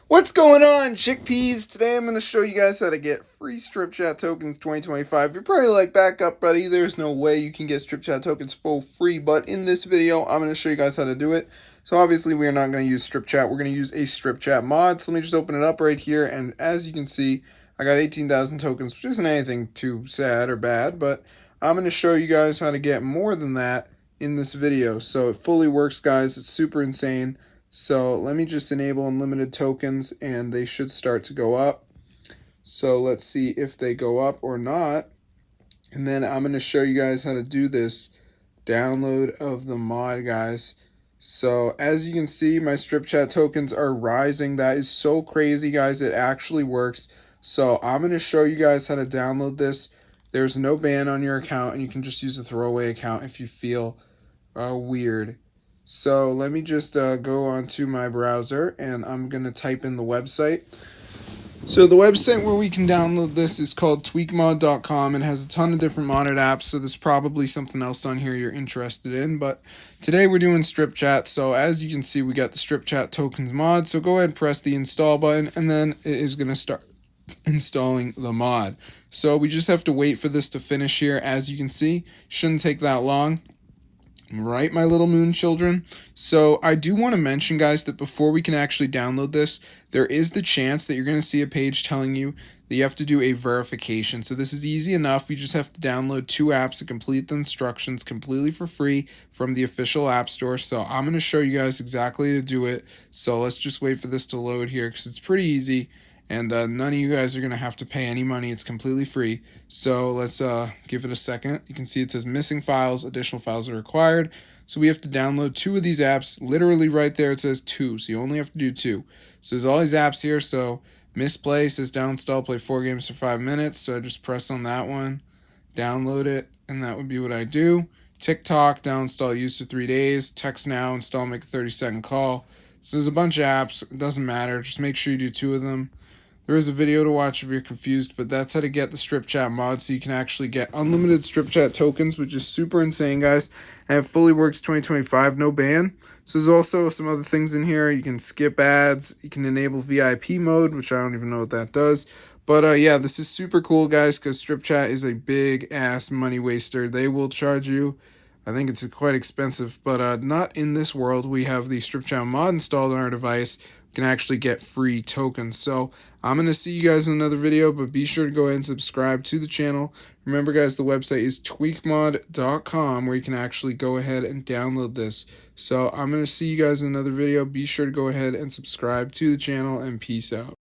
What's going on, chickpeas? Today I'm going to show you guys how to get free Stripchat tokens 2025. You're probably like, back up, buddy. There's no way you can get Stripchat tokens for free. But in this video, I'm going to show you guys how to do it. So obviously, we are not going to use Stripchat. We're going to use a Stripchat mod. So let me just open it up right here. And as you can see, I got 18,000 tokens, which isn't anything too sad or bad. But I'm going to show you guys how to get more than that in this video. So it fully works, guys. It's super insane. So let me just enable unlimited tokens and they should start to go up. So let's see if they go up or not. And then I'm going to show you guys how to do this download of the mod, guys. So as you can see, my Stripchat tokens are rising. That is so crazy, guys. It actually works. So I'm going to show you guys how to download this. There's no ban on your account and you can just use a throwaway account if you feel weird. So let me just go onto my browser and I'm going to type in the website. So the website where we can download this is called tweakmod.com. It has a ton of different modded apps, so there's probably something else on here you're interested in. But today we're doing Stripchat. So as you can see, we got the Stripchat tokens mod. So go ahead and press the install button and then it is going to start installing the mod. So we just have to wait for this to finish here. As you can see, shouldn't take that long. Right, my little moon children? So I do want to mention, guys, that before we can actually download this, there is the chance that you're going to see a page telling you that you have to do a verification. So this is easy enough. You just have to download 2 apps and complete the instructions completely for free from the official app store. So I'm going to show you guys exactly how to do it. So let's just wait for this to load here because it's pretty easy. And none of you guys are going to have to pay any money. It's completely free. So let's give it a second. You can see it says missing files. Additional files are required. So we have to download 2 of these apps. Literally right there it says 2. So you only have to do 2. So there's all these apps here. So Misplay says downstall, play 4 games for 5 minutes. So I just press on that one. Download it. And that would be what I do. TikTok, downstall, use for 3 days. Text now, install, make a 30-second call. So there's a bunch of apps. It doesn't matter. Just make sure you do 2 of them. There is a video to watch if you're confused, but that's how to get the Stripchat mod so you can actually get unlimited Stripchat tokens, which is super insane, guys. And it fully works 2025, no ban. So there's also some other things in here. You can skip ads. You can enable VIP mode, which I don't even know what that does. But yeah, this is super cool, guys, because Stripchat is a big-ass money waster. They will charge you. I think it's quite expensive, but not in this world. We have the Stripchat mod installed on our device. We can actually get free tokens. So I'm going to see you guys in another video, but be sure to go ahead and subscribe to the channel. Remember, guys, the website is tweakmod.com where you can actually go ahead and download this. So I'm going to see you guys in another video. Be sure to go ahead and subscribe to the channel, and peace out.